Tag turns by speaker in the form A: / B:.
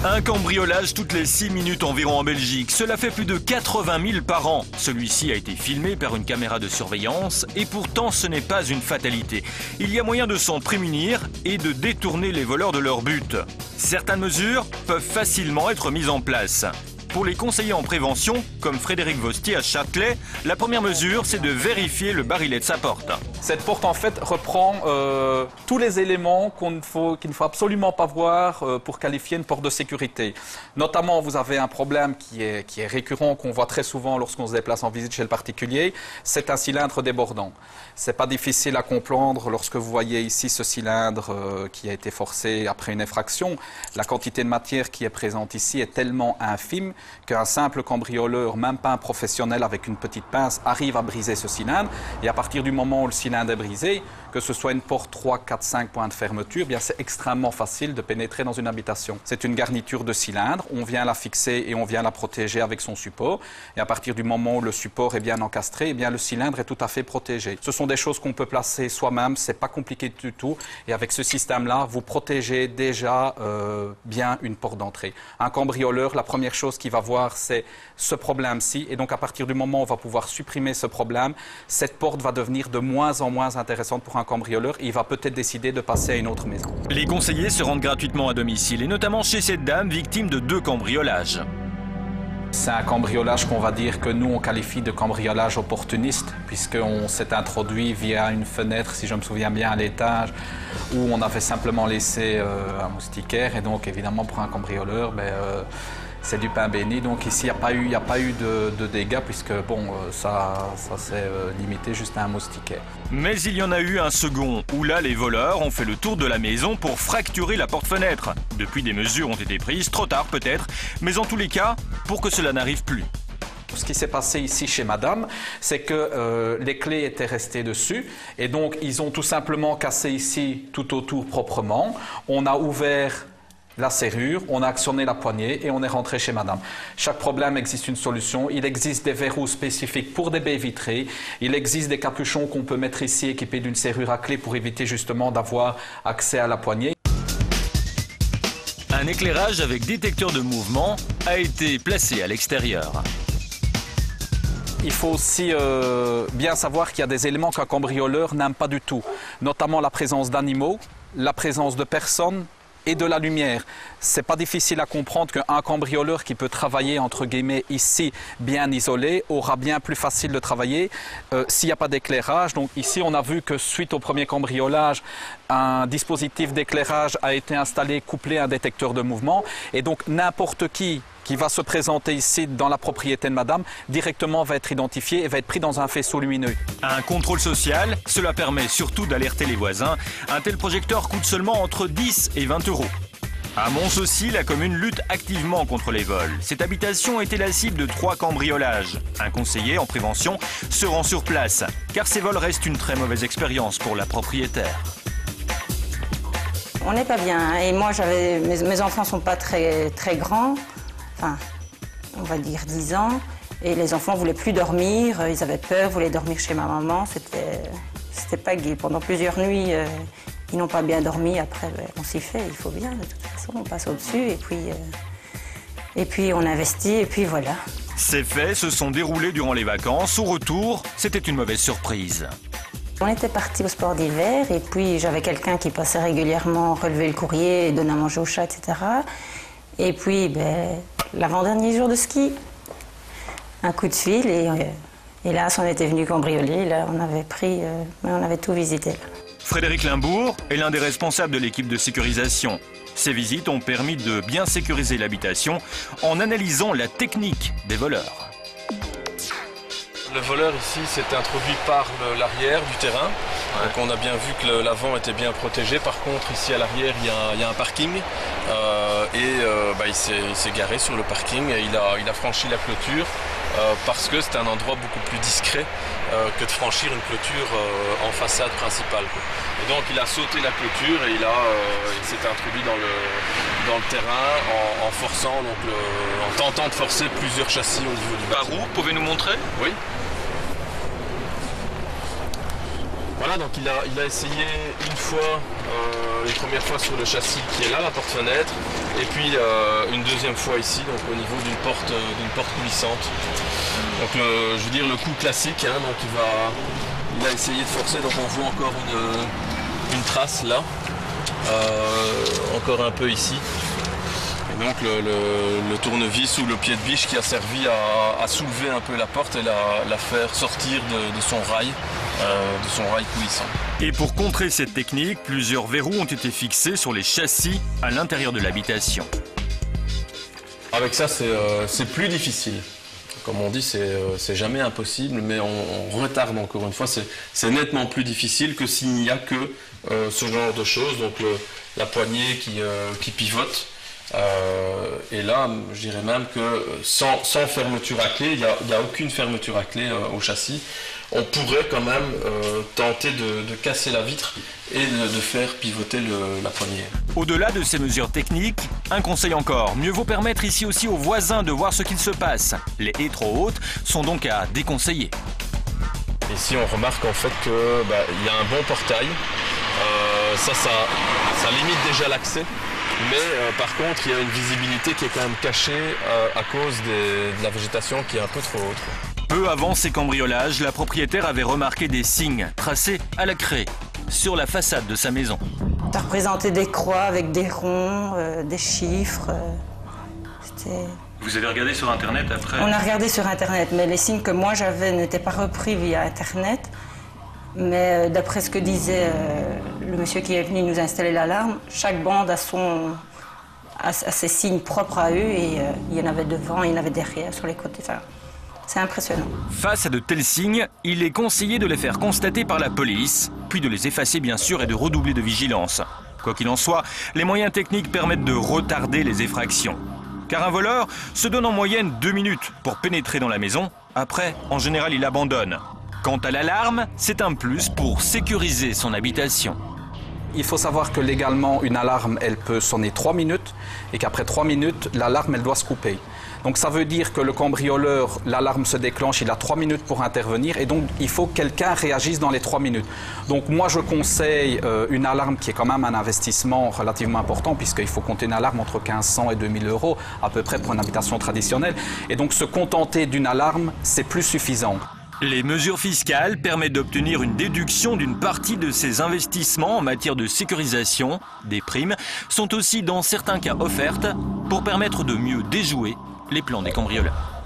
A: Un cambriolage toutes les 6 minutes environ en Belgique. Cela fait plus de 80 000 par an. Celui-ci a été filmé par une caméra de surveillance et pourtant ce n'est pas une fatalité. Il y a moyen de s'en prémunir et de détourner les voleurs de leur but. Certaines mesures peuvent facilement être mises en place. Pour les conseillers en prévention, comme Frédéric Vostier à Châtelet, la première mesure, c'est de vérifier le barillet de sa porte.
B: Cette porte, en fait, reprend tous les éléments qu'il ne faut absolument pas voir pour qualifier une porte de sécurité. Notamment, vous avez un problème qui est récurrent, qu'on voit très souvent lorsqu'on se déplace en visite chez le particulier, c'est un cylindre débordant. C'est pas difficile à comprendre lorsque vous voyez ici ce cylindre qui a été forcé après une infraction. La quantité de matière qui est présente ici est tellement infime qu'un simple cambrioleur, même pas un professionnel avec une petite pince, arrive à briser ce cylindre. Et à partir du moment où le cylindre est brisé, que ce soit une porte 3, 4, 5 points de fermeture, bien c'est extrêmement facile de pénétrer dans une habitation. C'est une garniture de cylindre, on vient la fixer et on vient la protéger avec son support. Et à partir du moment où le support est bien encastré, eh bien le cylindre est tout à fait protégé. Ce sont des choses qu'on peut placer soi-même, c'est pas compliqué du tout. Et avec ce système-là, vous protégez déjà bien une porte d'entrée. Un cambrioleur, la première chose qu'il va voir, c'est ce problème-ci. Et donc à partir du moment où on va pouvoir supprimer ce problème, cette porte va devenir de moins en moins intéressante pour un cambrioleur et il va peut-être décider de passer à une autre maison.
A: Les conseillers se rendent gratuitement à domicile et notamment chez cette dame victime de 2 cambriolages.
B: C'est un cambriolage qu'on va dire que nous on qualifie de cambriolage opportuniste puisqu'on s'est introduit via une fenêtre, si je me souviens bien, à l'étage où on avait simplement laissé un moustiquaire et donc évidemment pour un cambrioleur, c'est du pain béni. Donc ici, il n'y a pas eu de dégâts puisque bon, ça s'est limité juste à un moustiquaire.
A: Mais il y en a eu un second où là, les voleurs ont fait le tour de la maison pour fracturer la porte-fenêtre. Depuis, des mesures ont été prises, trop tard peut-être, mais en tous les cas, pour que cela n'arrive plus.
B: Ce qui s'est passé ici chez madame, c'est que les clés étaient restées dessus et donc ils ont tout simplement cassé ici tout autour proprement. On a ouvert la serrure, on a actionné la poignée et on est rentré chez madame. Chaque problème existe une solution. Il existe des verrous spécifiques pour des baies vitrées. Il existe des capuchons qu'on peut mettre ici équipés d'une serrure à clé pour éviter justement d'avoir accès à la poignée.
A: Un éclairage avec détecteur de mouvement a été placé à l'extérieur.
B: Il faut aussi bien savoir qu'il y a des éléments qu'un cambrioleur n'aime pas du tout, notamment la présence d'animaux, la présence de personnes, et de la lumière. C'est pas difficile à comprendre qu'un cambrioleur qui peut travailler entre guillemets ici bien isolé aura bien plus facile de travailler s'il n'y a pas d'éclairage. Donc ici on a vu que suite au premier cambriolage, un dispositif d'éclairage a été installé couplé à un détecteur de mouvement et donc n'importe qui va se présenter ici dans la propriété de madame, directement va être identifié et va être pris dans un faisceau lumineux.
A: Un contrôle social, cela permet surtout d'alerter les voisins. Un tel projecteur coûte seulement entre 10 et 20 €. À Mons aussi, la commune lutte activement contre les vols. Cette habitation était la cible de 3 cambriolages. Un conseiller en prévention se rend sur place, car ces vols restent une très mauvaise expérience pour la propriétaire.
C: On n'est pas bien. Et moi, mes enfants ne sont pas très grands. Enfin, on va dire 10 ans, et les enfants ne voulaient plus dormir, ils avaient peur, voulaient dormir chez ma maman, c'était pas gai. Pendant plusieurs nuits, ils n'ont pas bien dormi, après on s'y fait, il faut bien, de toute façon, on passe au-dessus, et puis on investit, et puis voilà.
A: Ces faits se sont déroulés durant les vacances, au retour, c'était une mauvaise surprise.
C: On était partis au sport d'hiver, et puis j'avais quelqu'un qui passait régulièrement relever le courrier, donner à manger aux chats, etc. Et puis, l'avant-dernier jour de ski, un coup de fil et là, on était venu cambrioler. Là, on avait tout visité.
A: Frédéric Limbourg est l'un des responsables de l'équipe de sécurisation. Ces visites ont permis de bien sécuriser l'habitation en analysant la technique des voleurs.
D: Le voleur ici s'est introduit par l'arrière du terrain. Donc on a bien vu que l'avant était bien protégé. Par contre, ici à l'arrière, il y a un parking. Il s'est garé sur le parking et il a franchi la clôture parce que c'est un endroit beaucoup plus discret que de franchir une clôture en façade principale. Et donc il a sauté la clôture et il s'est introduit dans le terrain en forçant, en tentant de forcer plusieurs châssis au niveau du bâtiment.
A: Par où? Pouvez-nous montrer?
D: Oui. Voilà, donc il a essayé une fois, une première fois sur le châssis qui est là, la porte-fenêtre, et puis une deuxième fois ici, donc au niveau d'une porte coulissante. Donc je veux dire le coup classique, hein, donc il a essayé de forcer, donc on voit encore une trace là, encore un peu ici. Et donc le tournevis ou le pied de biche qui a servi à soulever un peu la porte et la faire sortir de son rail coulissant.
A: Et pour contrer cette technique, plusieurs verrous ont été fixés sur les châssis à l'intérieur de l'habitation.
D: Avec ça, c'est plus difficile. Comme on dit, c'est jamais impossible, mais on retarde encore une fois. C'est nettement plus difficile que s'il n'y a que ce genre de choses, donc la poignée qui pivote. Et là, je dirais même que sans fermeture à clé, il n'y a aucune fermeture à clé au châssis. On pourrait quand même tenter de casser la vitre et de faire pivoter la poignée.
A: Au-delà de ces mesures techniques, un conseil encore, mieux vaut permettre ici aussi aux voisins de voir ce qu'il se passe. Les haies trop hautes sont donc à déconseiller.
D: Ici, on remarque en fait qu'il y a un bon portail. Ça limite déjà l'accès. Mais par contre, il y a une visibilité qui est quand même cachée à cause de la végétation qui est un peu trop haute.
A: Peu avant ces cambriolages, la propriétaire avait remarqué des signes tracés à la craie sur la façade de sa maison.
C: Ça représentait des croix avec des ronds, des chiffres.
A: Vous avez regardé sur Internet après?
C: On a regardé sur Internet, mais les signes que moi j'avais n'étaient pas repris via Internet. Mais d'après ce que disait le monsieur qui est venu nous installer l'alarme, chaque bande a ses signes propres à eux et il y en avait devant, il y en avait derrière, sur les côtés. Enfin, c'est impressionnant.
A: Face à de tels signes, il est conseillé de les faire constater par la police, puis de les effacer bien sûr et de redoubler de vigilance. Quoi qu'il en soit, les moyens techniques permettent de retarder les effractions. Car un voleur se donne en moyenne 2 minutes pour pénétrer dans la maison. Après, en général, il abandonne. Quant à l'alarme, c'est un plus pour sécuriser son habitation.
B: Il faut savoir que légalement, une alarme, elle peut sonner 3 minutes et qu'après 3 minutes, l'alarme, elle doit se couper. Donc ça veut dire que le cambrioleur, l'alarme se déclenche, il a 3 minutes pour intervenir et donc il faut que quelqu'un réagisse dans les 3 minutes. Donc moi, je conseille une alarme qui est quand même un investissement relativement important puisqu'il faut compter une alarme entre 1500 et 2000 € à peu près pour une habitation traditionnelle. Et donc se contenter d'une alarme, c'est plus suffisant.
A: Les mesures fiscales permettent d'obtenir une déduction d'une partie de ces investissements en matière de sécurisation. Des primes sont aussi dans certains cas offertes pour permettre de mieux déjouer les plans des cambrioleurs.